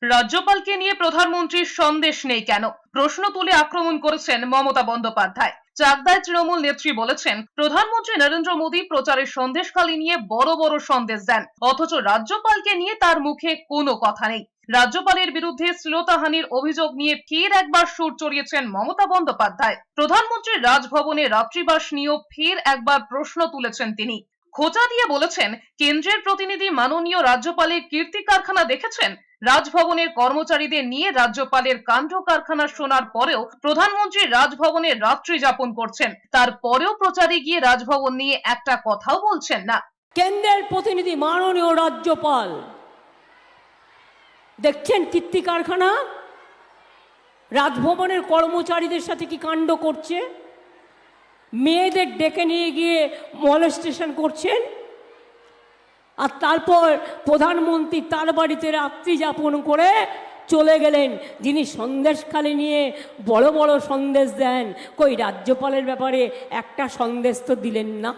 রাজ্যপালকে নিয়ে প্রধানমন্ত্রীর সন্দেশ নেই কেন? প্রশ্ন তুলে আক্রমণ করেছেন মমতা বন্দ্যোপাধ্যায়। চাকদায় তৃণমূল নেত্রী বলেছেন, প্রধানমন্ত্রী নরেন্দ্র মোদী প্রচারের সন্দেশখালি নিয়ে বড় বড় সন্দেশ দেন, অথচ রাজ্যপালকে নিয়ে তার মুখে কোনো কথা নেই। রাজ্যপালের বিরুদ্ধে শ্লীলতাহানির অভিযোগ নিয়ে ফের একবার সুর চড়িয়েছেন মমতা বন্দ্যোপাধ্যায়। প্রধানমন্ত্রীর রাজভবনে রাত্রিবাস নিয়েও ফের একবার প্রশ্ন তুলেছেন তিনি। খোঁচা দিয়ে বলেছেন, কেন্দ্রের প্রতিনিধি মাননীয় রাজ্যপালের কীর্তি কারখানা দেখেছেন? রাজভবনের কর্মচারীদের নিয়ে রাজ্যপালের কাণ্ড কারখানা শোনার পরেও প্রধানমন্ত্রী রাজভবনে রাত্রি যাপন করছেন, তারপরেও প্রচারে গিয়ে রাজভবন নিয়ে একটা কথাও বলছেন না। কেন্দ্রের প্রতিনিধি মাননীয় রাজ্যপাল দেখছেন কীর্তি কারখানা, রাজভবনের কর্মচারীদের সাথে কি কাণ্ড করছে, মেয়েদের ডেকে নিয়ে গিয়ে মলেস্টেশন করছেন, আর তারপর প্রধানমন্ত্রী তার বাড়িতে রাত্রি যাপন করে চলে গেলেন, যিনি সন্দেশখালি নিয়ে বড় বড় সন্দেশ দেন। কই রাজ্যপালের ব্যাপারে একটা সন্দেশ তো দিলেন না।